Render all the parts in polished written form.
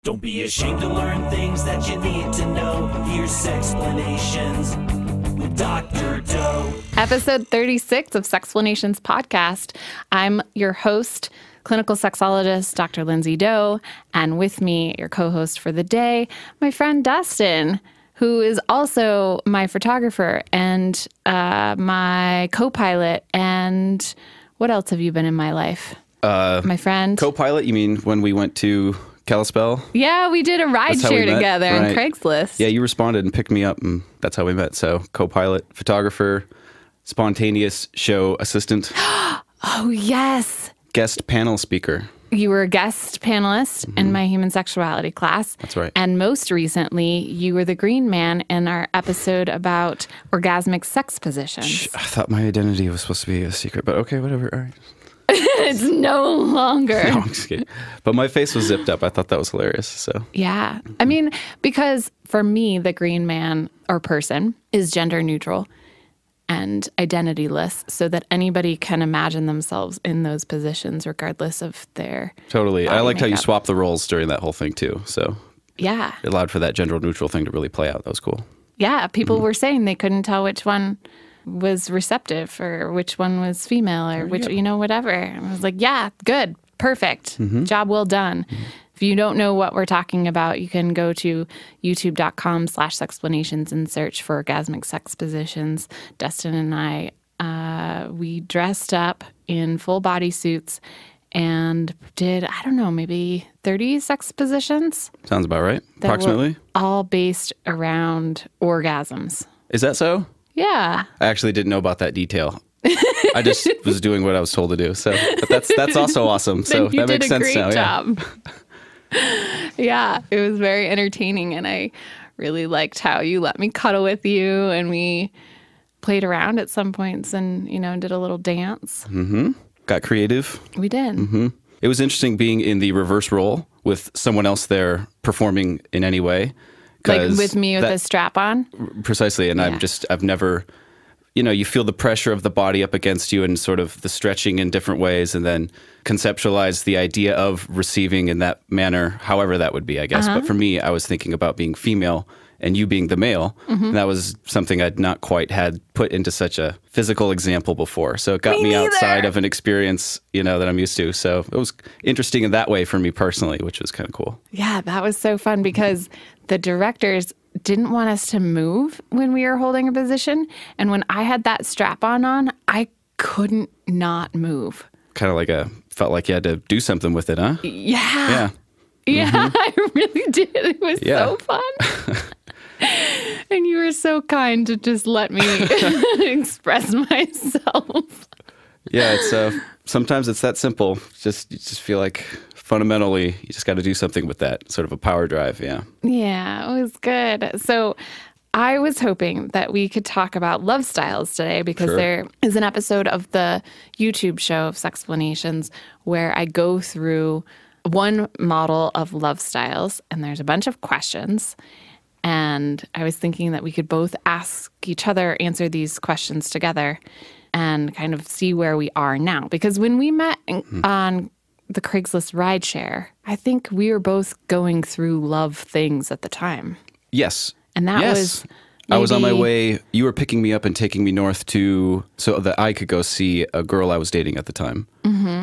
Don't be ashamed to learn things that you need to know. Here's Sexplanations with Dr. Doe. Episode 36 of Sexplanations podcast. I'm your host, clinical sexologist, Dr. Lindsay Doe, and with me, your co-host for the day, my friend Dustin, who is also my photographer and my co-pilot. And what else have you been in my life? My friend. Co-pilot? You mean when we went to Kalispell? Yeah, we did a rideshare together on Craigslist. Yeah, you responded and picked me up, and that's how we met. So co-pilot, photographer, spontaneous show assistant. Oh, yes. Guest panel speaker. You were a guest panelist in my human sexuality class. That's right. And most recently, you were the green man in our episode about orgasmic sex positions. I thought my identity was supposed to be a secret, but okay, whatever. All right. It's no longer. No, I'm just kidding. But my face was zipped up. I thought that was hilarious. So yeah. I mean, because for me, the green man or person is gender neutral and identityless, so that anybody can imagine themselves in those positions regardless of their totally. I liked how you makeup. swapped the roles during that whole thing too. So yeah. it allowed for that gender neutral thing to really play out. That was cool. Yeah. People were saying they couldn't tell which one was receptive or which one was female or which, whatever. And I was like, yeah, good, perfect, job well done. If you don't know what we're talking about, you can go to youtube.com/sexplanations and search for orgasmic sex positions. Dustin and I, we dressed up in full body suits and did, I don't know, maybe 30 sex positions. Sounds about right. Approximately. All based around orgasms. Is that so? Yeah. I actually didn't know about that detail. I just was doing what I was told to do. So, but that's also awesome. So that makes sense now. Job. Yeah, it was very entertaining, and I really liked how you let me cuddle with you, and we played around at some points, and did a little dance. Got creative. We did. It was interesting being in the reverse role with someone else there performing in any way. Like with me with a strap on? Precisely. And I've never, you feel the pressure of the body up against you and sort of the stretching in different ways, and then conceptualize the idea of receiving in that manner, however that would be, I guess. But for me, I was thinking about being female and you being the male. And that was something I'd not quite had put into such a physical example before. So it got me outside of an experience, that I'm used to. So it was interesting in that way for me personally, which was kind of cool. Yeah, that was so fun because the directors didn't want us to move when we were holding a position. And when I had that strap on, I couldn't not move. Kind of felt like you had to do something with it, huh? Yeah. Yeah, I really did. It was so fun. And you were so kind to just let me express myself. Yeah, it's sometimes it's that simple. You just feel like fundamentally you just got to do something with that sort of a power drive. Yeah. Yeah, it was good. So I was hoping that we could talk about love styles today because there is an episode of the YouTube show of Sexplanations where I go through one model of love styles, and there's a bunch of questions. And I was thinking that we could both ask each other, answer these questions together, and kind of see where we are now. Because when we met on the Craigslist rideshare, I think we were both going through love things at the time. Yes. And that was I was on my way. You were picking me up and taking me north so that I could go see a girl I was dating at the time.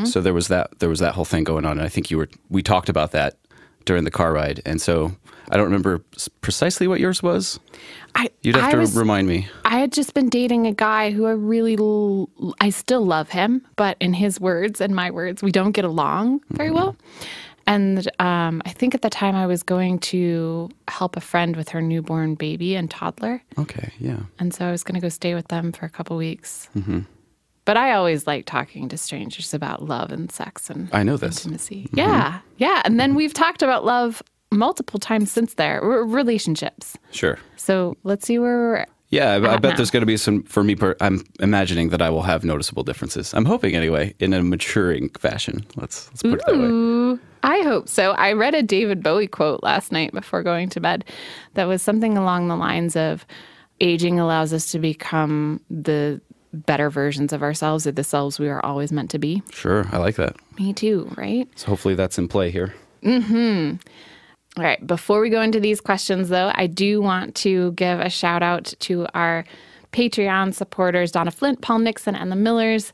So there was that whole thing going on. And I think we talked about that during the car ride. And so I don't remember precisely what yours was. You'd have to remind me. I had just been dating a guy who I still love him, but in his words and my words, we don't get along very well. And I think at the time I was going to help a friend with her newborn baby and toddler. Okay, yeah. And so I was going to go stay with them for a couple weeks. But I always like talking to strangers about love and sex and I know this. Intimacy. Yeah, yeah. And then we've talked about love multiple times since there, relationships. Sure. So let's see where we're at. Yeah, I bet now. there's going to be some, for me, I'm imagining that I will have noticeable differences. I'm hoping anyway, in a maturing fashion. Let's put it that way. I hope so. I read a David Bowie quote last night before going to bed that was something along the lines of aging allows us to become the better versions of ourselves or the selves we are always meant to be. Sure, I like that. Me too, right? So hopefully that's in play here. All right. Before we go into these questions, though, I do want to give a shout out to our Patreon supporters, Donna Flint, Paul Nixon, and the Millers.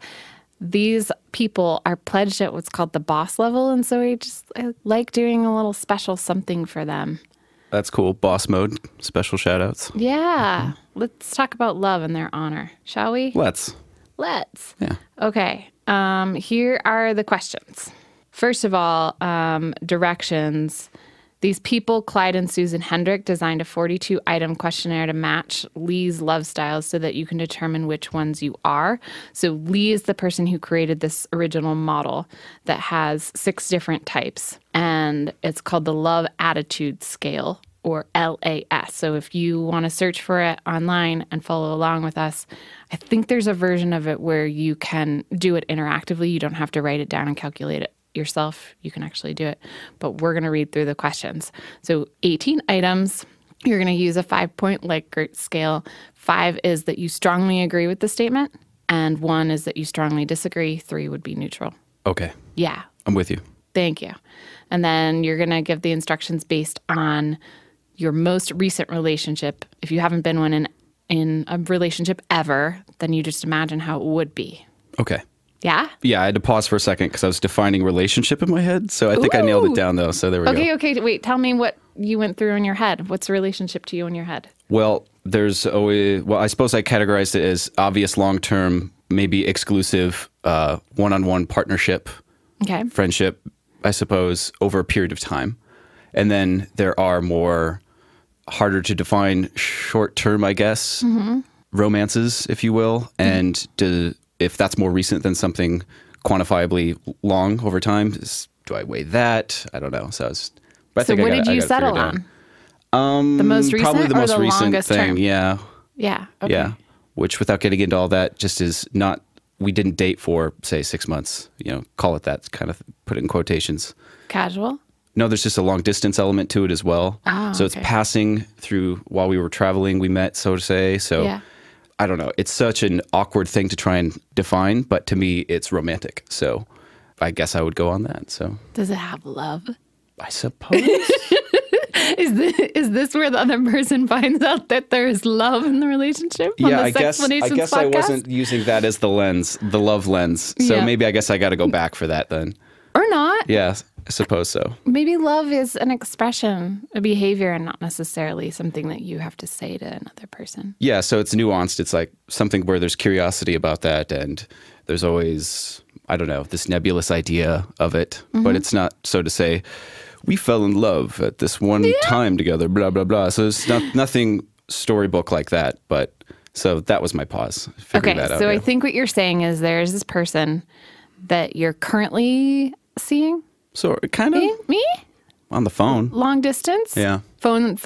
These people are pledged at what's called the boss level. And so I like doing a little special something for them. That's cool. Boss mode, special shout outs. Yeah. Let's talk about love in their honor, shall we? Let's. Yeah. Okay. Here are the questions. First of all, directions. These people, Clyde and Susan Hendrick, designed a 42-item questionnaire to match Lee's love styles so that you can determine which ones you are. So Lee is the person who created this original model that has 6 different types. And it's called the Love Attitude Scale, or LAS. So if you want to search for it online and follow along with us, I think there's a version of it where you can do it interactively. You don't have to write it down and calculate it yourself. You can actually do it. But we're going to read through the questions. So 18 items. You're going to use a 5-point Likert scale. 5 is that you strongly agree with the statement, and 1 is that you strongly disagree. 3 would be neutral. Okay. Yeah. I'm with you. Thank you. And then you're going to give the instructions based on your most recent relationship. If you haven't been one in a relationship ever, then you just imagine how it would be. Okay. Yeah? Yeah, I had to pause for a second because I was defining relationship in my head. So I think I nailed it down, though. So there we go. Okay. Wait, tell me what you went through in your head. What's a relationship to you in your head? Well, there's always, I suppose I categorized it as obvious long-term, maybe exclusive, one-on-one partnership, friendship, I suppose, over a period of time. And then there are more harder to define short-term, I guess, romances, if you will. And if that's more recent than something quantifiably long over time, do I weigh that? I don't know. So what did you settle on? The most recent probably the most recent longest thing. Term? Yeah. Yeah. Okay. Yeah. Which, without getting into all that, just is not. We didn't date for, say, 6 months. Call it that. Kind of put it in quotations. Casual. No, there's just a long distance element to it as well. Oh, so it's passing through while we were traveling. We met, so to say. So. Yeah. I don't know. It's such an awkward thing to try and define, but to me, it's romantic. So I guess I would go on that. So does it have love? I suppose. Is this where the other person finds out that there is love in the relationship? Yeah, I guess I wasn't using that as the lens, the love lens. So maybe I guess I got to go back for that then. Or not. Yeah, I suppose so. Maybe love is an expression, a behavior, and not necessarily something that you have to say to another person. Yeah, so it's nuanced. It's like something where there's curiosity about that, and there's always, I don't know, this nebulous idea of it. But it's not, so to say, we fell in love at this one time together, blah, blah, blah. So it's nothing storybook like that. But so that was my pause. Okay, so I think what you're saying is there's this person that you're currently seeing. So kind of me on the phone, long distance. Yeah, phone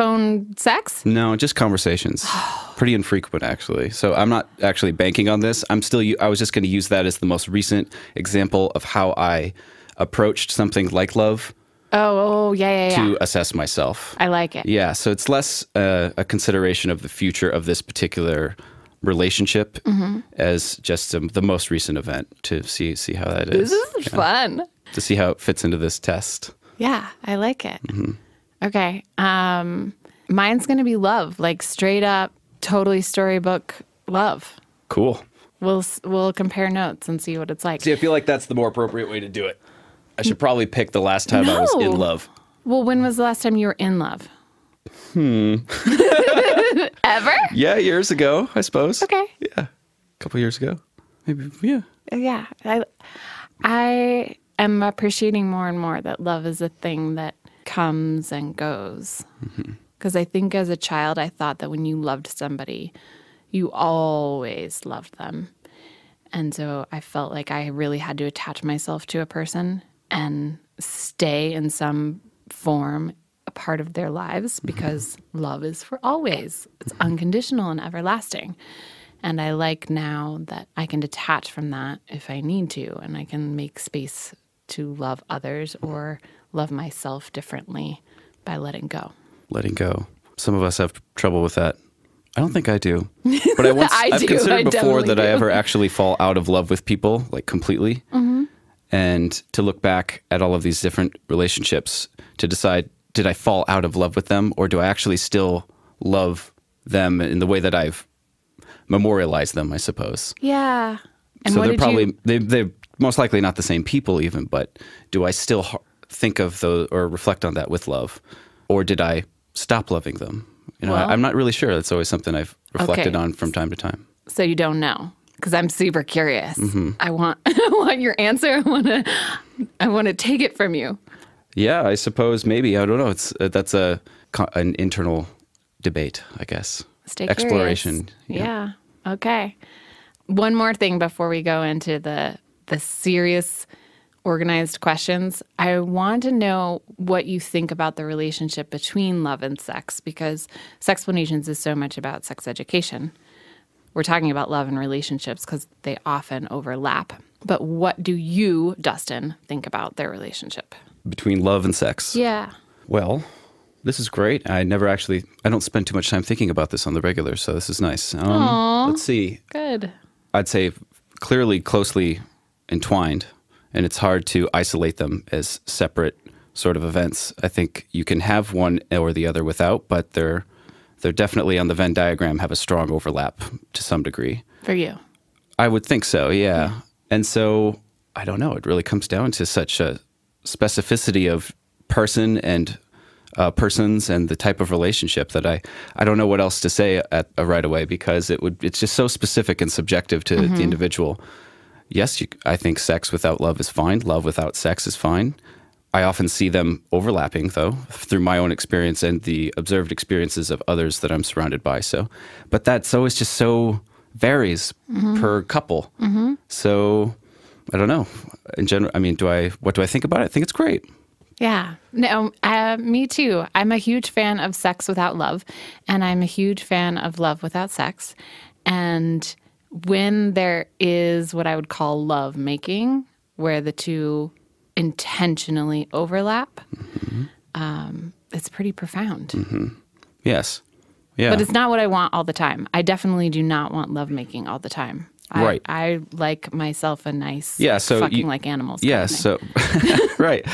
sex. No, just conversations. Pretty infrequent, actually. So I'm not actually banking on this. I was just going to use that as the most recent example of how I approached something like love. Oh, yeah. To assess myself. I like it. Yeah, so it's less a consideration of the future of this particular relationship as just the most recent event to see how that is. This is fun. To see how it fits into this test. Yeah, I like it. Okay. Mine's going to be love, like straight up, totally storybook love. Cool. We'll compare notes and see what it's like. See, I feel like that's the more appropriate way to do it. I should probably pick the last time I was in love. Well, when was the last time you were in love? Ever? Yeah, years ago, I suppose. Okay. Yeah, a couple years ago. Maybe, yeah. Yeah. I am appreciating more and more that love is a thing that comes and goes. Because I think as a child, I thought that when you loved somebody, you always loved them. And so I felt like I really had to attach myself to a person and stay in some form a part of their lives because love is for always. It's unconditional and everlasting. And I like now that I can detach from that if I need to, and I can make space to love others or love myself differently by letting go. Letting go. Some of us have trouble with that. I don't think I do. But I've considered before that I ever actually fall out of love with people, like completely. And to look back at all of these different relationships to decide, did I fall out of love with them, or do I actually still love them in the way that I've memorialized them, I suppose. Yeah. And so they're probably, they're most likely not the same people even, but do I still think of those or reflect on that with love? Or did I stop loving them? You know, Well, I'm not really sure. That's always something I've reflected on from time to time. So you don't know, because I'm super curious. Mm-hmm. I want your answer. I want to take it from you. Yeah, I suppose maybe. I don't know. That's an internal debate, I guess. Stay Exploration. Curious. Yeah. Okay. One more thing before we go into the serious, organized questions. I want to know what you think about the relationship between love and sex, because Sexplanations is so much about sex education. We're talking about love and relationships because they often overlap. But what do you, Dustin, think about their relationship? Between love and sex? Yeah. Well, this is great. I don't spend too much time thinking about this on the regular, so this is nice. Let's see. Good. I'd say clearly closely entwined, and it's hard to isolate them as separate sort of events. I think you can have one or the other without, but they're definitely on the Venn diagram have a strong overlap to some degree. For you? I would think so, yeah. And so, I don't know, it really comes down to such a specificity of person and persons and the type of relationship that I don't know what else to say right away, because it's just so specific and subjective to the individual. Yes, I think sex without love is fine. Love without sex is fine. I often see them overlapping, though, through my own experience and the observed experiences of others that I'm surrounded by. But that's always just so varies per couple. So I don't know. In general, I mean, what do I think about it? I think it's great. Yeah. No, me too. I'm a huge fan of sex without love, and I'm a huge fan of love without sex. And when there is what I would call love making, where the two intentionally overlap, it's pretty profound. Yes. Yeah. But it's not what I want all the time. I definitely do not want love making all the time. Right. I like myself a nice so fucking like animals. Yeah. So, right.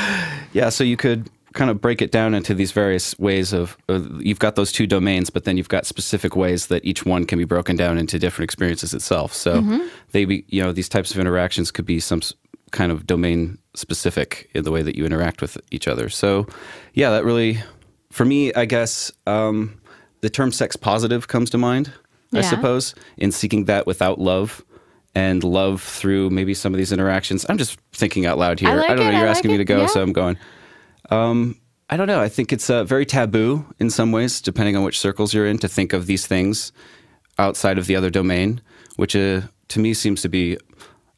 Yeah. So you could kind of break it down into these various ways of, you've got those two domains, but then you've got specific ways that each one can be broken down into different experiences itself. So these types of interactions could be some kind of domain specific in the way that you interact with each other. So yeah, that really, for me, I guess, the term sex positive comes to mind. I suppose, in seeking that without love and love through maybe some of these interactions. I'm just thinking out loud here. I don't know. You're asking me to go, so I'm going. I don't know. I think it's very taboo in some ways, depending on which circles you're in, to think of these things outside of the other domain, which to me seems to be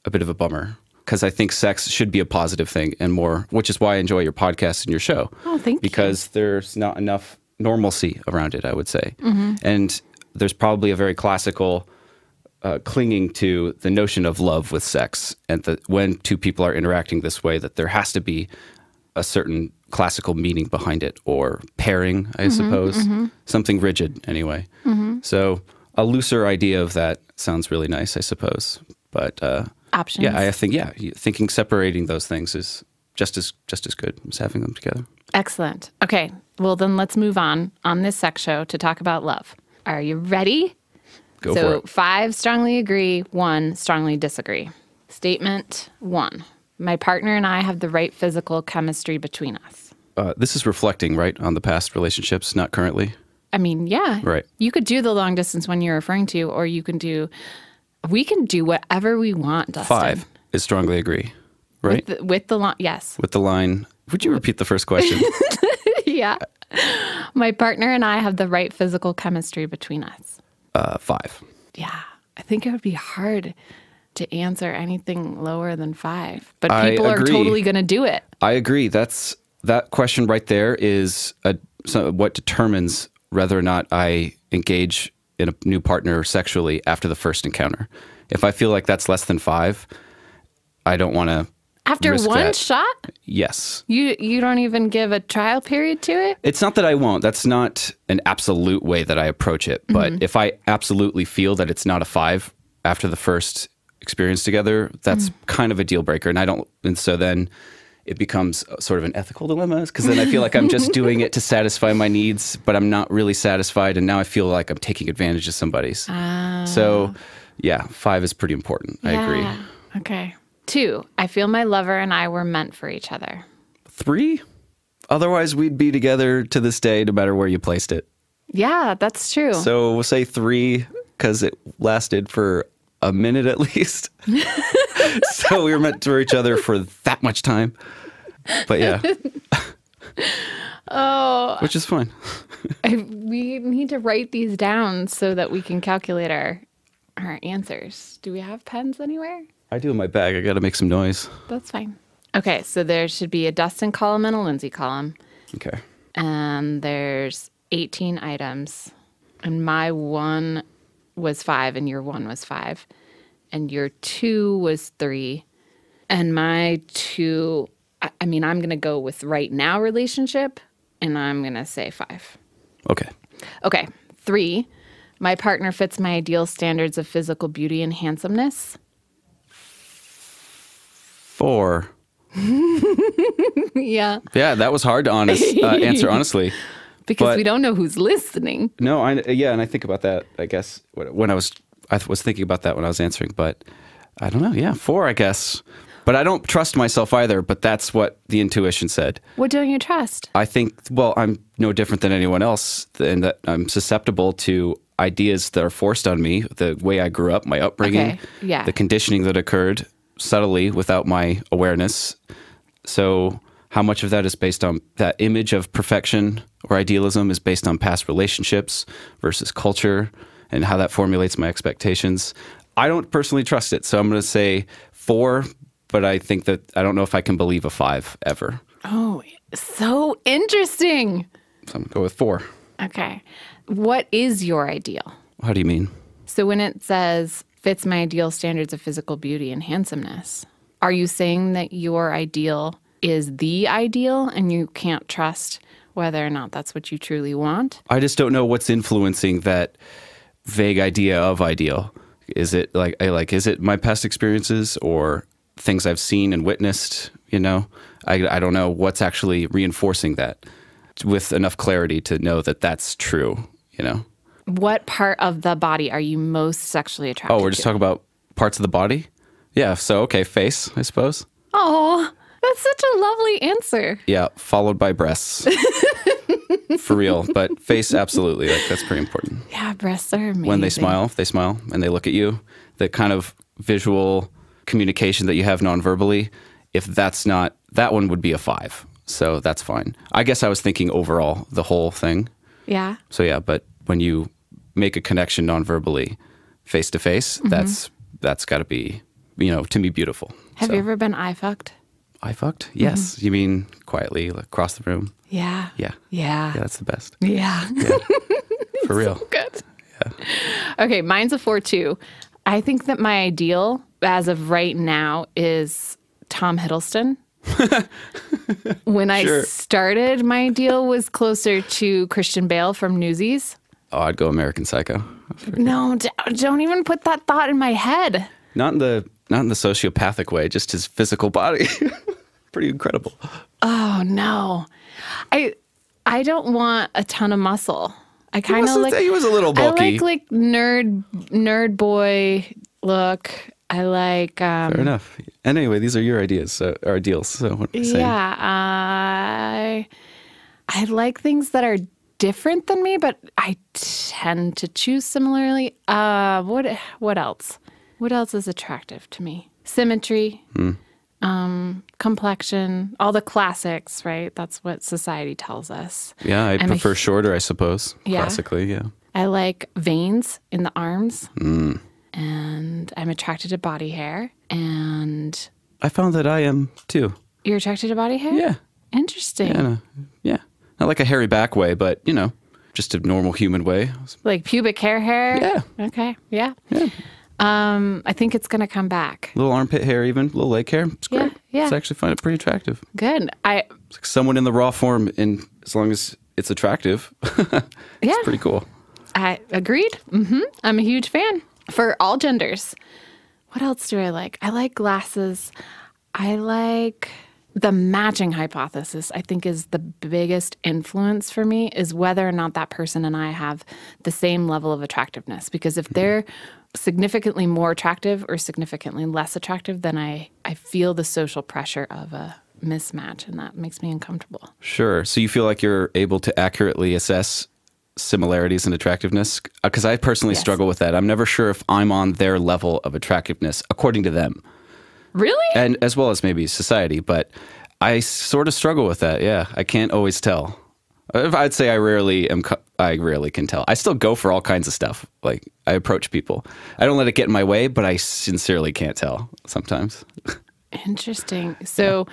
a bit of a bummer, because I think sex should be a positive thing and more, which is why I enjoy your podcast and your show. Oh, thank you. Because there's not enough normalcy around it, I would say. And there's probably a very classical clinging to the notion of love with sex, and that when two people are interacting this way, that there has to be a certain classical meaning behind it, or pairing, I suppose, something rigid anyway. So a looser idea of that sounds really nice, I suppose. But options. Yeah, I think thinking separating those things is just as good as having them together. Excellent. Okay, well then let's move on this sex show to talk about love. Are you ready? Go for it. 5 strongly agree, 1 strongly disagree. Statement 1. My partner and I have the right physical chemistry between us. This is reflecting, right, on the past relationships, not currently? I mean, yeah. Right. You could do the long distance one you're referring to, or we can do whatever we want, Dustin. 5 is strongly agree, right? With the line, yes. With the line, would you repeat the first question? Yeah. My partner and I have the right physical chemistry between us. 5. Yeah. I think it would be hard to answer anything lower than 5. But people are totally going to do it. I agree. That question right there is what determines whether or not I engage in a new partner sexually after the first encounter. If I feel like that's less than 5, I don't want to. After one shot? Yes. You don't even give a trial period to it? It's not that I won't. That's not an absolute way that I approach it. But if I absolutely feel that it's not a 5 after the first experience together, that's kind of a deal breaker. And so then it becomes sort of an ethical dilemma, because then I feel like I'm just doing it to satisfy my needs, but I'm not really satisfied. And now I feel like I'm taking advantage of somebody's. So yeah, 5 is pretty important. I agree. Okay. 2, I feel my lover and I were meant for each other. 3, otherwise we'd be together to this day, no matter where you placed it. Yeah, that's true. So we'll say 3 because it lasted for a minute at least. So we were meant for each other for that much time. But yeah. Oh. Which is fine. We need to write these down so that we can calculate our answers. Do we have pens anywhere? I do in my bag. I got to make some noise. That's fine. Okay, so there should be a Dustin column and a Lindsay column. Okay. And there's 18 items. And my 1 was 5 and your 1 was 5. And your 2 was 3. And my 2, I mean, I'm going to go with right now relationship, and I'm going to say 5. Okay. Okay, 3, my partner fits my ideal standards of physical beauty and handsomeness. 4. Yeah. Yeah, that was hard to answer honestly. Because we don't know who's listening. No, and I think about that, I guess, when I was thinking about that when I was answering, but I don't know. Yeah, 4, I guess. But I don't trust myself either, but that's what the intuition said. What don't you trust? I think, well, I'm no different than anyone else in that I'm susceptible to ideas that are forced on me, the way I grew up, my upbringing, the conditioning that occurred subtly without my awareness. So how much of that is based on that image of perfection or idealism is based on past relationships versus culture and how that formulates my expectations. I don't personally trust it. So I'm going to say 4, but I think that I don't know if I can believe a 5 ever. Oh, so interesting. So I'm going to go with 4. Okay. What is your ideal? How do you mean? So when it says fits my ideal standards of physical beauty and handsomeness, are you saying that your ideal is the ideal and you can't trust whether or not that's what you truly want? I just don't know what's influencing that vague idea of ideal. Is it is it my past experiences or things I've seen and witnessed? You know, I don't know what's actually reinforcing that with enough clarity to know that that's true, you know? What part of the body are you most sexually attracted to? Oh, we're just talking about parts of the body? Yeah, so, okay, face, I suppose. Oh, that's such a lovely answer. Yeah, followed by breasts. For real, but face, absolutely. That's pretty important. Yeah, breasts are amazing. When if they smile and they look at you, the kind of visual communication that you have non-verbally, if that's not, that one would be a 5. So that's fine. I guess I was thinking overall, the whole thing. Yeah. So yeah, but when you make a connection non-verbally, face to face, that's got to be, to me, beautiful. Have you ever been eye fucked? Eye fucked? Yes. You mean quietly, like, across the room? Yeah. Yeah. Yeah. Yeah, that's the best. Yeah. For real. So good. Yeah. Okay, mine's a 4 too. I think that my ideal, as of right now, is Tom Hiddleston. When I started, my ideal was closer to Christian Bale from Newsies. Oh, I'd go American Psycho. No, don't even put that thought in my head. Not in the sociopathic way, just his physical body. Pretty incredible. Oh no. I don't want a ton of muscle. I kind of like, he was a little bulky. I like nerd boy look. I like fair enough. And anyway, these are your ideas, or ideals. So what am I saying? Yeah, I like things that are different than me, but I tend to choose similarly. What else? What else is attractive to me? Symmetry, complexion, all the classics, right? That's what society tells us. Yeah, I prefer shorter, I suppose. Yeah. Classically, yeah. I like veins in the arms. And I'm attracted to body hair. And I found that I am too. You're attracted to body hair? Yeah. Interesting. Yeah. Not like a hairy back way, but, just a normal human way. Like pubic hair? Yeah. Okay. Yeah. Yeah. I think it's going to come back. Little armpit hair even, little leg hair. It's great. Yeah. I actually find it pretty attractive. Good. It's like someone in the raw form, and as long as it's attractive, it's pretty cool. I agreed. I'm a huge fan for all genders. What else do I like? I like glasses. I like the matching hypothesis, I think, is the biggest influence for me, is whether or not that person and I have the same level of attractiveness. Because if they're significantly more attractive or significantly less attractive, then I feel the social pressure of a mismatch, and that makes me uncomfortable. Sure. So you feel like you're able to accurately assess similarities in attractiveness? Because I personally struggle with that. I'm never sure if I'm on their level of attractiveness according to them. Really? And as well as maybe society, but I sort of struggle with that. Yeah, I can't always tell. I'd say I rarely can tell. I still go for all kinds of stuff. Like, I approach people. I don't let it get in my way, but I sincerely can't tell sometimes. Interesting. So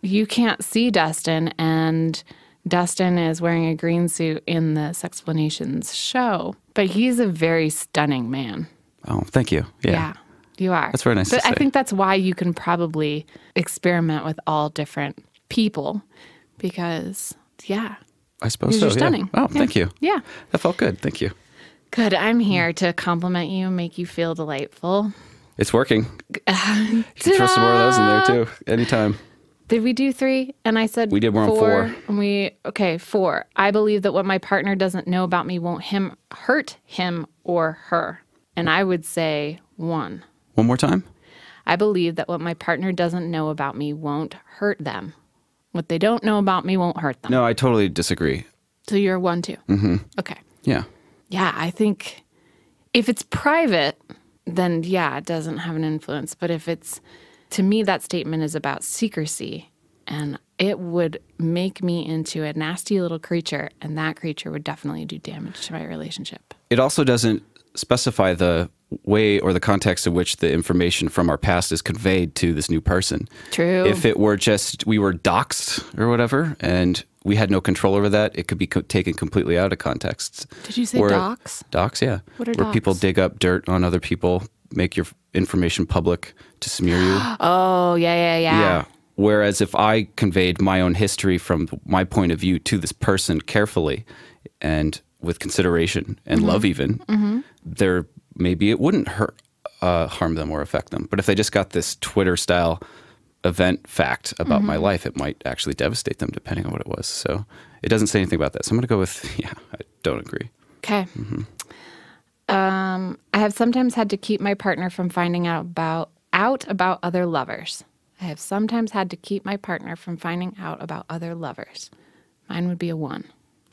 you can't see Dustin, and Dustin is wearing a green suit in the Sexplanations show, but he's a very stunning man. Oh, thank you. Yeah, you are. That's very nice to say. I think that's why you can probably experiment with all different people, because, I suppose so. You're stunning. Oh, thank you. Yeah. That felt good. Thank you. Good. I'm here to compliment you, make you feel delightful. It's working. You can throw some more of those in there too, anytime. Did we do 3? And I said we did. We're on 4. And 4. I believe that what my partner doesn't know about me won't hurt him or her. And I would say 1. One more time. I believe that what my partner doesn't know about me won't hurt them. What they don't know about me won't hurt them. No, I totally disagree. So you're 1 too. Mm-hmm. Okay. Yeah. Yeah, I think if it's private, then it doesn't have an influence. But if it's, to me, that statement is about secrecy, and it would make me into a nasty little creature, and that creature would definitely do damage to my relationship. It also doesn't specify the way or the context in which the information from our past is conveyed to this new person. True. If it were just we were doxxed or whatever, and we had no control over that, it could be taken completely out of context. Did you say dox? Dox, yeah. What are Where dox? people dig up dirt on other people, make your information public to smear you. Oh, yeah. Yeah. Whereas if I conveyed my own history from my point of view to this person carefully and with consideration and love even, there maybe it wouldn't harm them or affect them. But if they just got this Twitter-style event fact about my life, it might actually devastate them depending on what it was. So it doesn't say anything about that. So I'm going to go with, I don't agree. Okay. I have sometimes had to keep my partner from finding out about other lovers. I have sometimes had to keep my partner from finding out about other lovers. Mine would be a 1.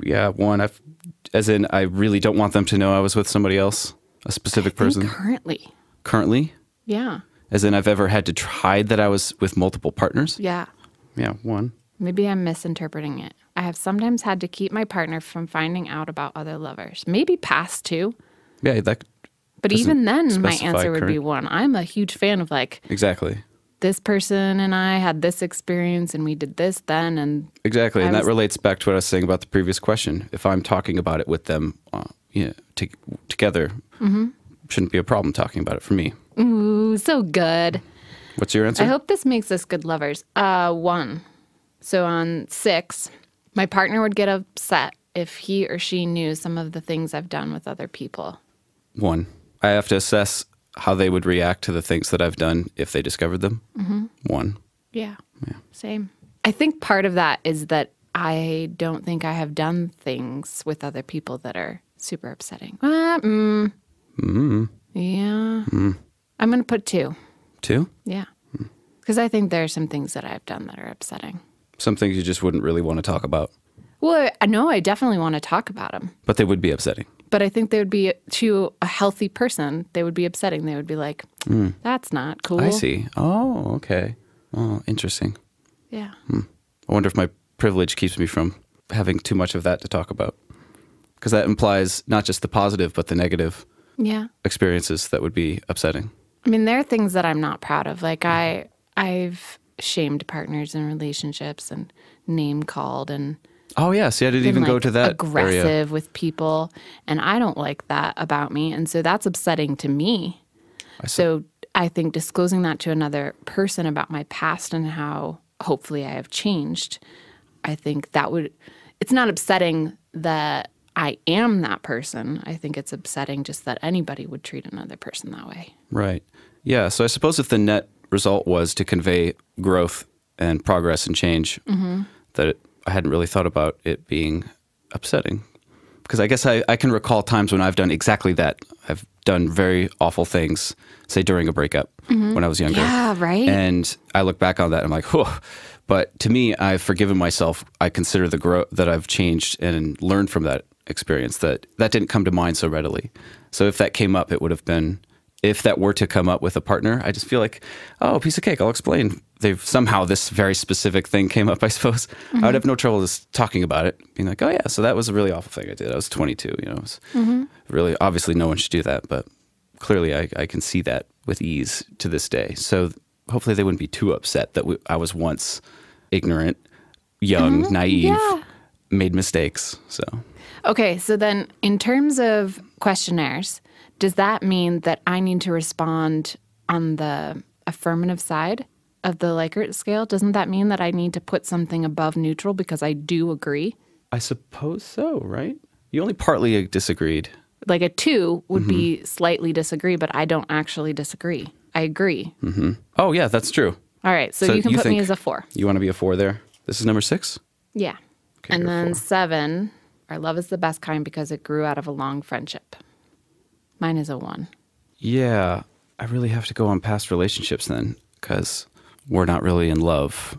Yeah, 1. As in, I really don't want them to know I was with somebody else, a specific person. Currently. Currently? Yeah. As in, I've ever had to hide that I was with multiple partners? Yeah. Yeah, 1. Maybe I'm misinterpreting it. I have sometimes had to keep my partner from finding out about other lovers. Maybe past 2. Yeah, that. But even then, my specify answer would be current. 1. I'm a huge fan of Exactly. this person and I had this experience and we did this then. And Exactly. And that relates back to what I was saying about the previous question. If I'm talking about it with them together, shouldn't be a problem talking about it for me. Ooh, so good. What's your answer? I hope this makes us good lovers. 1. So on 6, my partner would get upset if he or she knew some of the things I've done with other people. 1. I have to assess how they would react to the things that I've done if they discovered them. 1. Yeah. Same. I think part of that is that I don't think I have done things with other people that are super upsetting. Yeah. I'm going to put 2. 2? Yeah. Because I think there are some things that I've done that are upsetting. Some things you just wouldn't really want to talk about. Well, I know I definitely want to talk about them. But they would be upsetting. But I think they would be, to a healthy person, they would be upsetting. They would be like, that's not cool. I see. Oh, okay. Oh, interesting. Yeah. I wonder if my privilege keeps me from having too much of that to talk about. Because that implies not just the positive, but the negative experiences that would be upsetting. I mean, there are things that I'm not proud of. Like I've shamed partners in relationships and name called and oh yes, I didn't even go to that aggressive area. with people, and I don't like that about me, and so that's upsetting to me. So I think disclosing that to another person about my past and how hopefully I have changed, I think that would, it's not upsetting that I am that person. I think it's upsetting just that anybody would treat another person that way. Right. Yeah. So I suppose if the net result was to convey growth and progress and change that I hadn't really thought about it being upsetting. Because I guess I can recall times when I've done exactly that. I've done very awful things, say during a breakup when I was younger. Yeah, right. And I look back on that and I'm like, whew. But to me, I've forgiven myself. I consider the growth that I've changed and learned from that experience that didn't come to mind so readily. So if that came up, it would have been, if that were to come up with a partner, I just feel like, oh, piece of cake, I'll explain. They've somehow this very specific thing came up, I suppose. I would have no trouble just talking about it, being like, oh yeah, so that was a really awful thing I did. I was 22, you know, it was really, obviously no one should do that, but clearly I can see that with ease to this day. So hopefully they wouldn't be too upset that I was once ignorant, young, naive, made mistakes. So Okay, so then in terms of questionnaires, does that mean that I need to respond on the affirmative side of the Likert scale? Doesn't that mean that I need to put something above neutral because I do agree? I suppose so, right? You only partly disagreed. Like a 2 would be slightly disagree, but I don't actually disagree. I agree. Oh, yeah, that's true. All right, so you can put me as a 4. You want to be a 4 there? This is number 6? Yeah. Okay, And you're a then 4. 7, our love is the best kind because it grew out of a long friendship. Mine is a 1. Yeah, I really have to go on past relationships then, because we're not really in love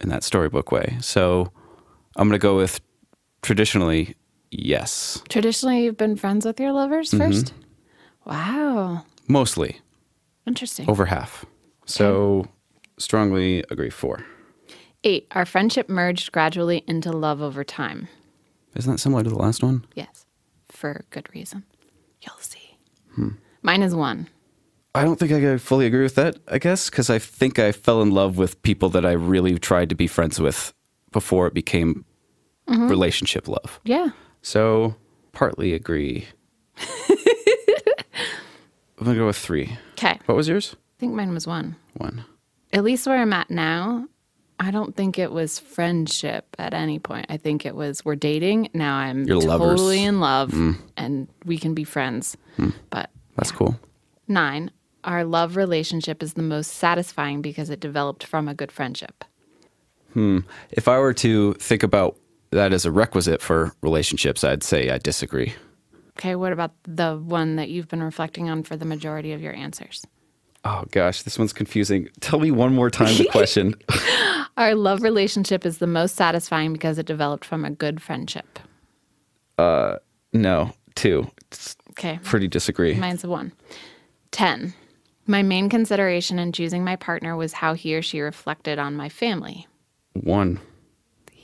in that storybook way. So I'm going to go with traditionally, yes. Traditionally, you've been friends with your lovers first? Wow. Mostly, Interesting. over half. So strongly agree, 4. 8, our friendship merged gradually into love over time. Isn't that similar to the last one? Yes, for good reason. You'll see. Mine is 1. I don't think I fully agree with that, I guess, because I think I fell in love with people that I really tried to be friends with before it became relationship love. Yeah. So partly agree. I'm going to go with 3. Okay. What was yours? I think mine was 1. 1. At least where I'm at now, I don't think it was friendship at any point. I think it was we're dating. Now I'm You're lovers. totally in love and we can be friends. But That's cool. 9, our love relationship is the most satisfying because it developed from a good friendship. If I were to think about that as a requisite for relationships, I'd say I disagree. Okay, what about the one that you've been reflecting on for the majority of your answers? Oh, gosh, this one's confusing. Tell me one more time the question. Our love relationship is the most satisfying because it developed from a good friendship. No, 2. It's Okay. pretty disagree. Mine's a 1. 10. My main consideration in choosing my partner was how he or she reflected on my family. 1.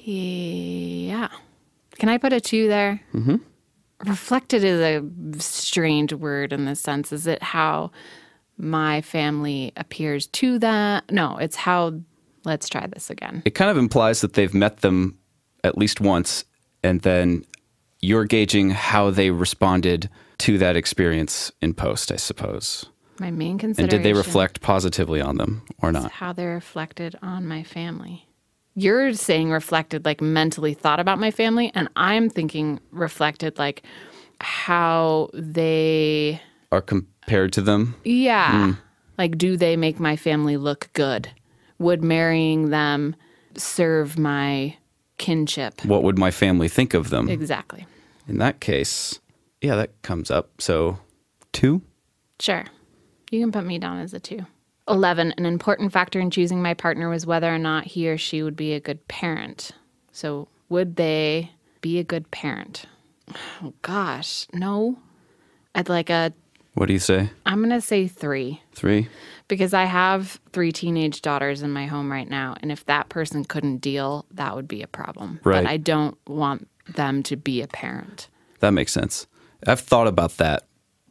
Yeah. Can I put a 2 there? Mm-hmm. Reflected is a strange word in this sense. Is it how my family appears to that? No, it's how, let's try this again. It kind of implies that they've met them at least once, and then you're gauging how they responded to that experience in post, I suppose. My main And consideration. did they reflect positively on them or is not? how they reflected on my family. You're saying reflected like mentally thought about my family, and I'm thinking reflected like how they, Are compared to them? like do they make my family look good? Would marrying them serve my kinship? What would my family think of them? Exactly. In that case, yeah, that comes up. So 2? Sure. You can put me down as a 2. 11, an important factor in choosing my partner was whether or not he or she would be a good parent. So would they be a good parent? Oh, gosh, no. I'd like What do you say? I'm going to say 3 3? because I have 3 teenage daughters in my home right now. And if that person couldn't deal, that would be a problem. Right. But I don't want them to be a parent. That makes sense. I've thought about that,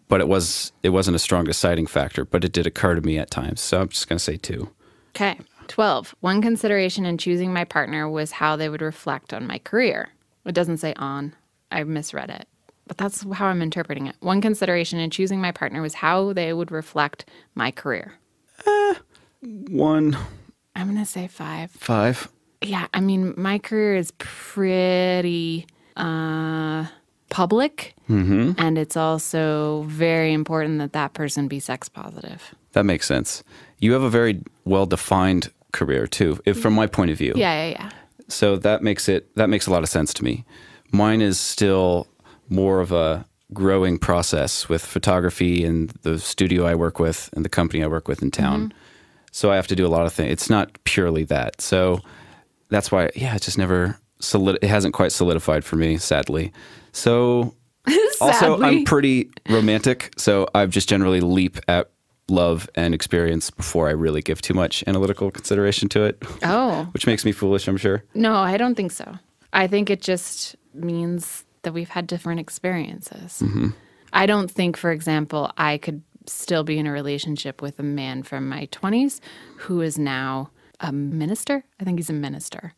but it wasn't a strong deciding factor, but it did occur to me at times. So I'm just going to say 2. Okay. 12, one consideration in choosing my partner was how they would reflect on my career. It doesn't say on. I misread it. But that's how I'm interpreting it. One consideration in choosing my partner was how they would reflect my career. 1. I'm going to say 5. 5. Yeah, I mean, my career is pretty public. And it's also very important that that person be sex positive. That makes sense. You have a very well-defined career too, from my point of view. Yeah. So that makes a lot of sense to me. Mine is still more of a growing process with photography and the studio I work with and the company I work with in town. So I have to do a lot of things. It's not purely that. So that's why, yeah, it just never it hasn't quite solidified for me, sadly. So also, I'm pretty romantic, so I just generally leap at love and experience before I really give too much analytical consideration to it. Oh. Which makes me foolish, I'm sure. No, I don't think so. I think it just means that we've had different experiences. I don't think, for example, I could still be in a relationship with a man from my 20s who is now a minister. I think he's a minister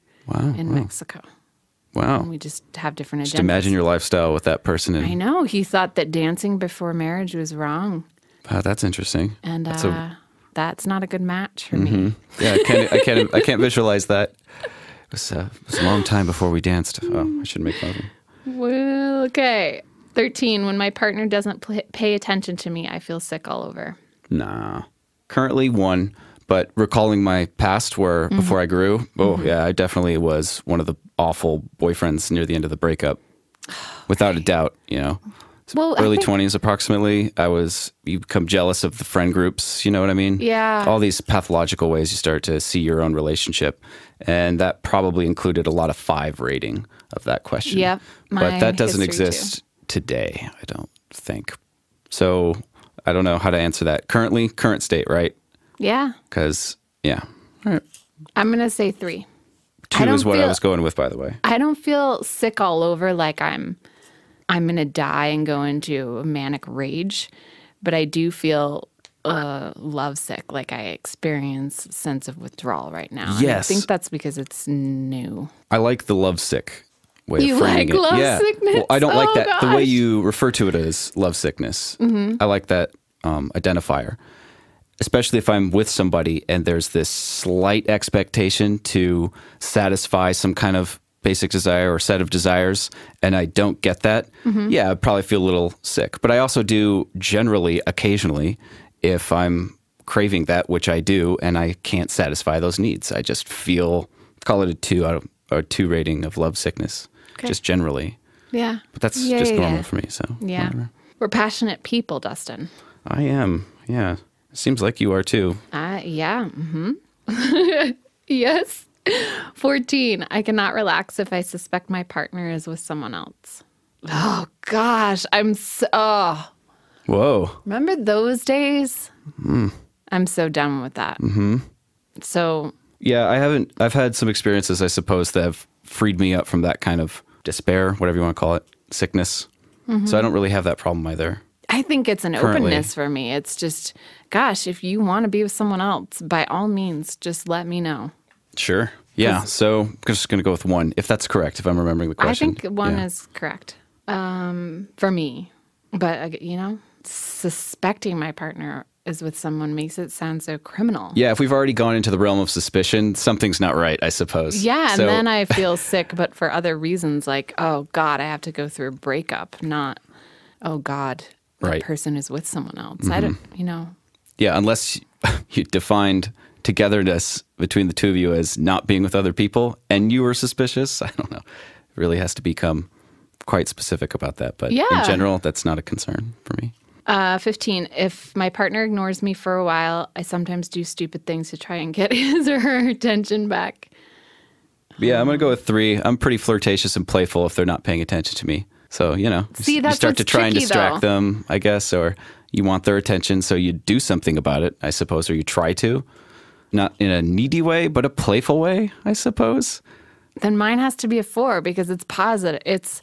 in Mexico. Wow. And we just have different agendas. Just imagine your lifestyle with that person. I know. He thought that dancing before marriage was wrong. Wow, that's interesting. And that's not a good match for me. Yeah, I can't visualize that. It was a long time before we danced. Oh, I should make fun of him. Well, okay. 13, when my partner doesn't pay attention to me, I feel sick all over. Nah. Currently 1, but recalling my past where before I grew, yeah, I definitely was one of the awful boyfriends near the end of the breakup. Without a doubt, you know. Well, early 20s approximately, you become jealous of the friend groups, you know what I mean? Yeah. All these pathological ways you start to see your own relationship. And that probably included a lot of 5 rating of that question. Yep. But that doesn't exist today, I don't think. So I don't know how to answer that. Current state, right? Yeah. Because, yeah. All right. I'm going to say 3. 2 is what I was going with, by the way. I don't feel sick all over like I'm going to die and go into a manic rage, but I do feel lovesick, like I experience a sense of withdrawal right now. Yes. And I think that's because it's new. I like the lovesick way of You framing like it. lovesickness? Well, I don't like that. Gosh. The way you refer to it as lovesickness. I like that identifier, especially if I'm with somebody and there's this slight expectation to satisfy some kind of basic desire or set of desires, and I don't get that, yeah, I'd probably feel a little sick. But I also do generally, occasionally, if I'm craving that, which I do, and I can't satisfy those needs. I just feel, call it a 2 rating of love sickness, just generally. Yeah. But that's just normal for me, so. Yeah. Whatever. We're passionate people, Dustin. I am, yeah. Seems like you are too. Yeah. Yes. 14, I cannot relax if I suspect my partner is with someone else. Oh, gosh. Whoa. Remember those days? I'm so done with that. So. Yeah, I've had some experiences, I suppose, that have freed me up from that kind of despair, whatever you want to call it, sickness. So I don't really have that problem either. I think it's an openness for me. It's just, gosh, if you want to be with someone else, by all means, just let me know. Sure. Yeah. So I'm just going to go with 1, if that's correct, if I'm remembering the question. I think 1 is correct for me. But, suspecting my partner is with someone makes it sound so criminal. Yeah. If we've already gone into the realm of suspicion, something's not right, I suppose. Yeah. And then I feel sick, but for other reasons, like, oh, God, I have to go through a breakup, not, oh, God, that person is with someone else. I don't, Yeah. Unless you defined togetherness between the two of you as not being with other people and you were suspicious. I don't know. It really has to become quite specific about that. But in general, that's not a concern for me. 15, if my partner ignores me for a while, I sometimes do stupid things to try and get his or her attention back. Yeah, I'm going to go with 3. I'm pretty flirtatious and playful if they're not paying attention to me. So, you start to try and distract them, I guess, or you want their attention, so you do something about it, I suppose, or you try to. Not in a needy way, but a playful way, I suppose. Then mine has to be a 4 because it's positive. It's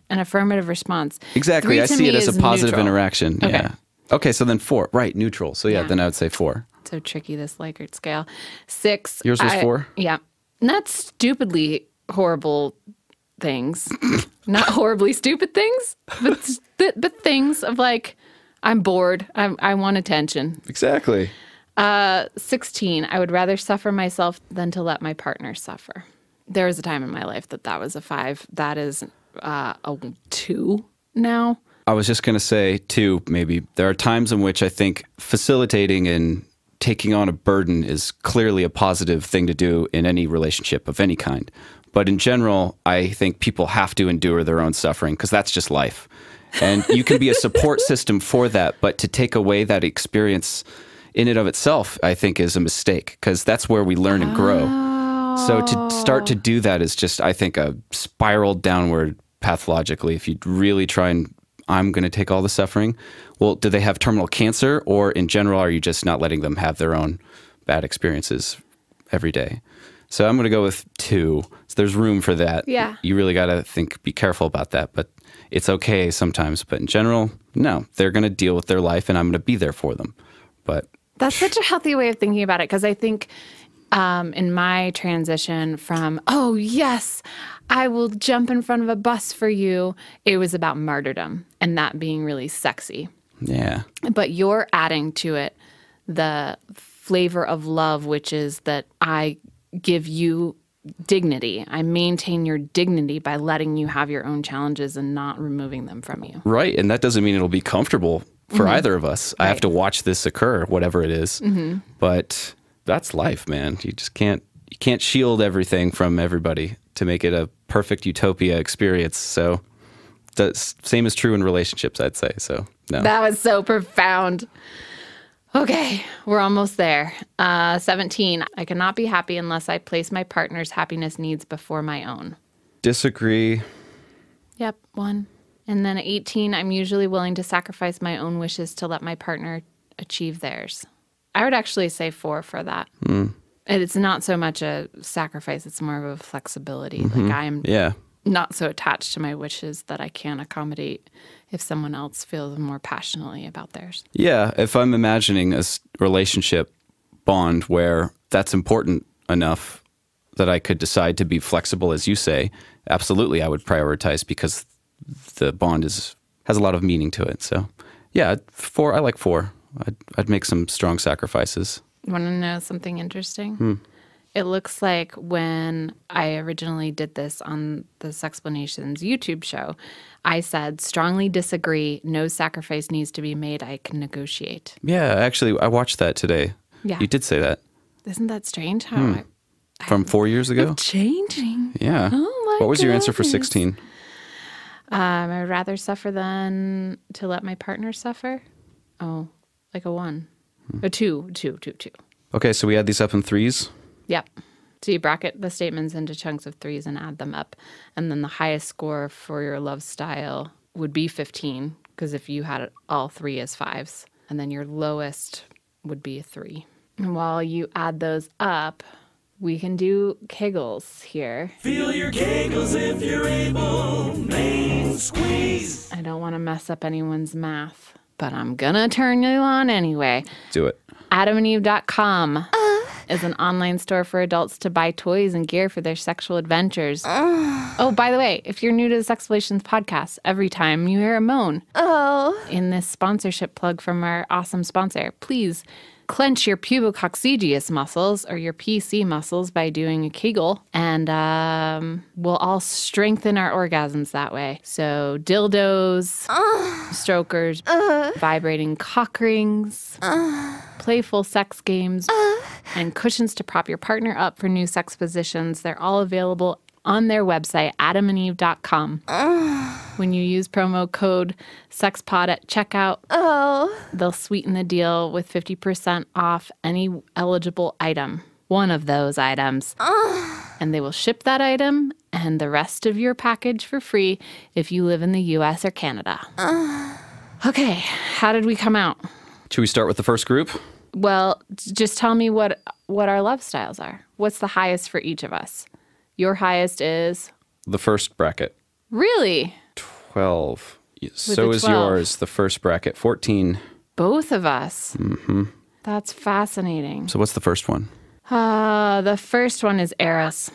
an affirmative response. Exactly. I see it as a positive interaction. Okay. Yeah. Okay, so then 4. Right, neutral. So yeah, then I would say 4. So tricky, this Likert scale. 6. Yours was 4? Yeah. Not stupidly horrible things. Not horribly stupid things, but things of like, I'm bored. I want attention. Exactly. 16, I would rather suffer myself than to let my partner suffer. There was a time in my life that was a 5. That is a 2 now. I was just going to say 2, maybe. There are times in which I think facilitating and taking on a burden is clearly a positive thing to do in any relationship of any kind. But in general, I think people have to endure their own suffering because that's just life. And you can be a support system for that, but to take away that experience in and of itself, I think is a mistake because that's where we learn and grow. So to start to do that is just, I think, a spiral downward pathologically. If you really try and, I'm going to take all the suffering. Well, do they have terminal cancer, or in general, are you just not letting them have their own bad experiences every day? So I'm going to go with 2. So there's room for that. Yeah. You really got to be careful about that. But it's okay sometimes. But in general, no, they're going to deal with their life and I'm going to be there for them. But that's such a healthy way of thinking about it, because I think in my transition from, oh, yes, I will jump in front of a bus for you, it was about martyrdom and that being really sexy. Yeah. But you're adding to it the flavor of love, which is that I give you dignity. I maintain your dignity by letting you have your own challenges and not removing them from you. Right. And that doesn't mean it'll be comfortable for either of us. I have to watch this occur, whatever it is. But that's life, man. You just can't shield everything from everybody to make it a perfect utopia experience. So the same is true in relationships, I'd say. So no. That was so profound. Okay, we're almost there. 17, I cannot be happy unless I place my partner's happiness needs before my own. Disagree. Yep, 1. And then at 18, I'm usually willing to sacrifice my own wishes to let my partner achieve theirs. I would actually say 4 for that. And it's not so much a sacrifice, it's more of a flexibility. Like I am not so attached to my wishes that I can't accommodate if someone else feels more passionately about theirs. Yeah, if I'm imagining a relationship bond where that's important enough that I could decide to be flexible, as you say, absolutely I would prioritize because the bond has a lot of meaning to it. So yeah, 4, I like 4. I'd make some strong sacrifices. You want to know something interesting? It looks like when I originally did this on the Sexplanations YouTube show, I said, strongly disagree, no sacrifice needs to be made, I can negotiate. Yeah, actually, I watched that today. Yeah. You did say that. Isn't that strange? How From 4 years ago? I'm changing. Yeah. Oh my What was your answer for goodness. 16? I would rather suffer than to let my partner suffer. Oh, like a 1. A 2. Okay, so we add these up in 3s. Yep. So you bracket the statements into chunks of 3s and add them up. And then the highest score for your love style would be 15, because if you had all 3 as 5s, and then your lowest would be a 3. And while you add those up, we can do Kegels here. Feel your kegels if you're able. Main squeeze. I don't want to mess up anyone's math, but I'm gonna turn you on anyway. Do it. AdamandEve.com is an online store for adults to buy toys and gear for their sexual adventures. Oh, by the way, if you're new to the Sexplanations podcast, every time you hear a moan in this sponsorship plug from our awesome sponsor, please clench your pubococcygeus muscles or your PC muscles by doing a Kegel, and we'll all strengthen our orgasms that way. So dildos, strokers, vibrating cock rings, playful sex games, and cushions to prop your partner up for new sex positions. They're all available on their website, AdamandEve.com. When you use promo code SEXPOD at checkout, they'll sweeten the deal with 50% off any eligible item, one of those items. And they will ship that item and the rest of your package for free if you live in the US or Canada. Okay, how did we come out? Should we start with the first group? Well, just tell me what our love styles are. What's the highest for each of us? Your highest is? The first bracket. Really? 12. So is 12. yours, the first bracket. 14. Both of us. That's fascinating. So what's the first one? The first one is Eros.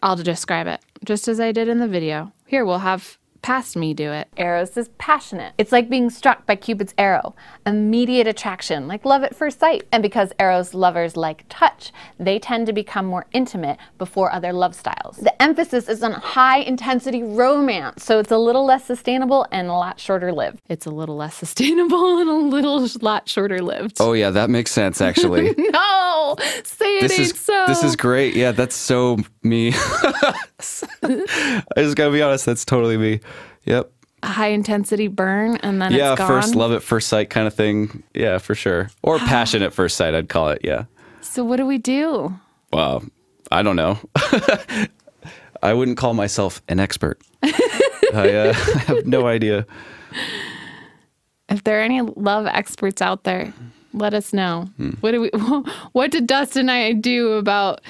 I'll describe it just as I did in the video. Here, we'll have past me do it. Eros is passionate. It's like being struck by Cupid's arrow. Immediate attraction, like love at first sight. And because Eros lovers like touch, they tend to become more intimate before other love styles. The emphasis is on high intensity romance, so it's a little less sustainable and a lot shorter lived. It's a little less sustainable and a little lot shorter lived. Oh yeah, that makes sense actually. No, say it ain't so. This is great. Yeah, that's so me. I just gotta be honest, that's totally me. Yep. A high intensity burn and then it's gone. Yeah, first love at first sight kind of thing. Yeah, for sure. Or passion at first sight, I'd call it. Yeah. So what do we do? Well, I don't know. I wouldn't call myself an expert. I have no idea. If there are any love experts out there, let us know. What did Dustin and I do about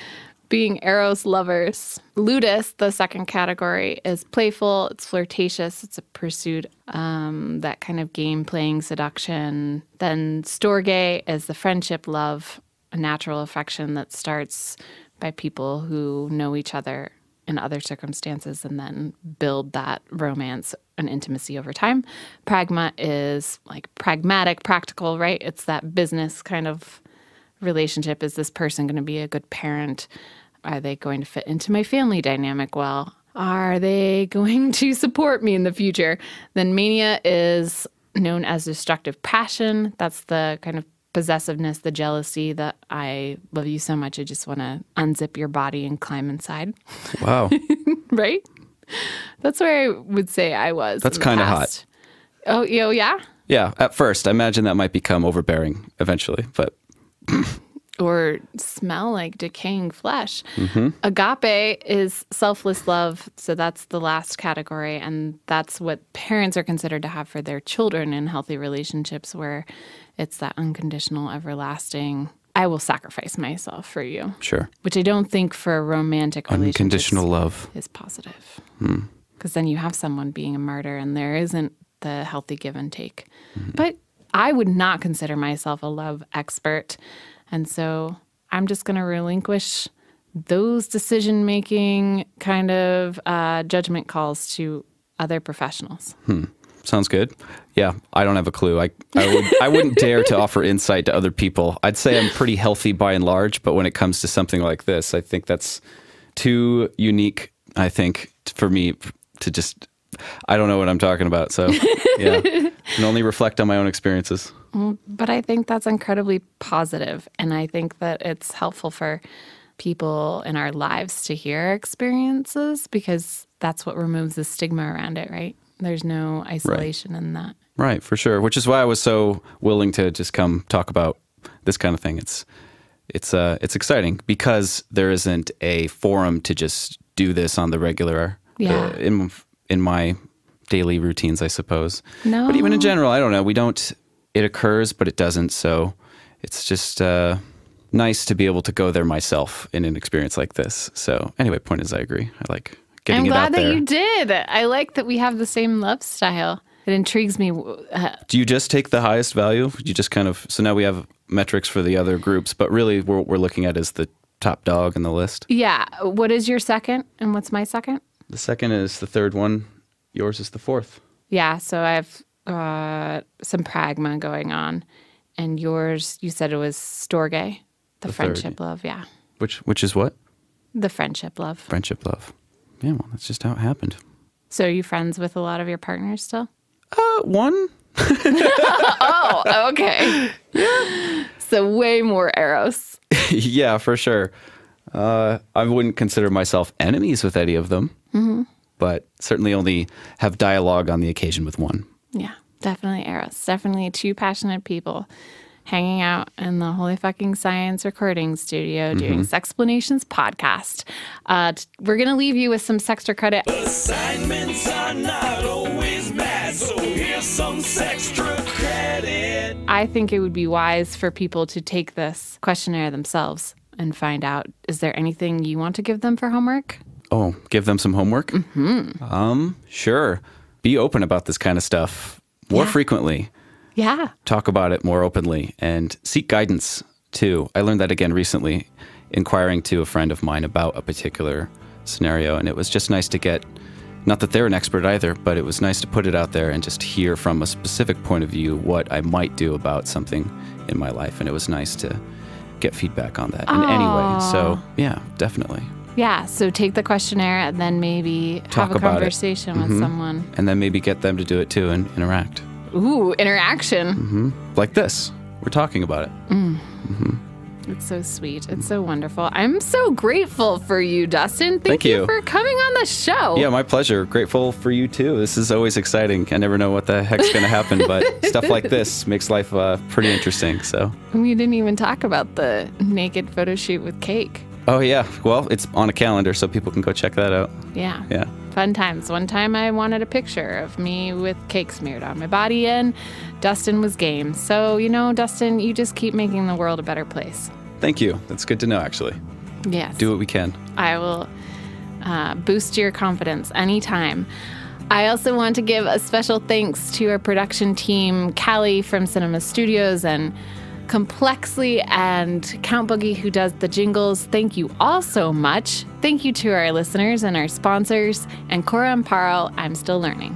being Eros lovers? Ludus, the second category, is playful, it's flirtatious, it's a pursuit, that kind of game-playing seduction. Then storge is the friendship love, a natural affection that starts by people who know each other in other circumstances and then build that romance and intimacy over time. Pragma is like pragmatic, practical, right? It's that business kind of relationship. Is this person going to be a good parent? Are they going to fit into my family dynamic well? Are they going to support me in the future? Then mania is known as destructive passion. That's the kind of possessiveness, the jealousy that I love you so much, I just want to unzip your body and climb inside. Wow. Right? That's where I would say I was. That's kind of hot. Oh, yeah? Yeah, at first. I imagine that might become overbearing eventually, but... Or smell like decaying flesh. Agape is selfless love, so that's the last category, and that's what parents are considered to have for their children in healthy relationships, where it's that unconditional, everlasting, I will sacrifice myself for you. Sure. Which I don't think for a romantic relationship unconditional love is positive. Because then you have someone being a martyr, and there isn't the healthy give and take. But I would not consider myself a love expert. And so I'm just going to relinquish those decision-making kind of judgment calls to other professionals. Sounds good. Yeah, I don't have a clue. I wouldn't dare to offer insight to other people. I'd say I'm pretty healthy by and large, but when it comes to something like this, I think that's too unique, I think, for me to just... I don't know what I'm talking about, so yeah. I can only reflect on my own experiences. But I think that's incredibly positive, and I think that it's helpful for people in our lives to hear our experiences, because that's what removes the stigma around it, right? There's no isolation in that. Right, for sure, which is why I was so willing to just come talk about this kind of thing. It's exciting because there isn't a forum to just do this on the regular in my daily routines, I suppose. No. But even in general, I don't know. It occurs, but it doesn't. So it's just nice to be able to go there myself in an experience like this. So anyway, point is, I agree. I like getting it out there. I'm glad that you did. I like that we have the same love style. It intrigues me. Do you just take the highest value? You just kind of, so now we have metrics for the other groups, but really what we're looking at is the top dog in the list. Yeah. What is your second and what's my second? The second is the third one. Yours is the fourth. Yeah. So I have some pragma going on. And yours, you said it was storge, the friendship love. Yeah. Which is what? The friendship love. Friendship love. Yeah, well, that's just how it happened. So are you friends with a lot of your partners still? One. Oh, okay. So way more Eros. Yeah, for sure. I wouldn't consider myself enemies with any of them, but certainly only have dialogue on the occasion with one. Yeah, definitely Eros. Definitely two passionate people hanging out in the Holy Fucking Science recording studio doing Sexplanations podcast. We're going to leave you with some Sextra Credit. Assignments are not always bad, so here's some Sextra Credit. I think it would be wise for people to take this questionnaire themselves and find out, is there anything you want to give them for homework? Oh, give them some homework? Sure. Be open about this kind of stuff more frequently. Yeah. Talk about it more openly and seek guidance too. I learned that again recently, inquiring to a friend of mine about a particular scenario, and it was just nice to get Not that they're an expert either, but it was nice to put it out there and just hear from a specific point of view what I might do about something in my life. And it was nice to get feedback on that in any way. So, yeah, definitely. Yeah, so take the questionnaire and then maybe Talk have a about conversation with someone. And then maybe get them to do it too and interact. Ooh, interaction. Like this. We're talking about it. It's so sweet. It's so wonderful. I'm so grateful for you, Dustin. Thank you for coming on the show. Yeah, my pleasure. Grateful for you too. This is always exciting. I never know what the heck's going to happen, but stuff like this makes life pretty interesting. So we didn't even talk about the naked photo shoot with cake. Oh, yeah. Well, it's on a calendar, so people can go check that out. Yeah. Yeah. Fun times. One time I wanted a picture of me with cake smeared on my body, and Dustin was game. So, you know, Dustin, you just keep making the world a better place. Thank you. That's good to know, actually. Yes. Do what we can. I will boost your confidence anytime. I also want to give a special thanks to our production team, Callie from Cinema Studios and Complexly and Count Boogie, who does the jingles. Thank you all so much. Thank you to our listeners and our sponsors. And Cora Amparo, I'm still learning.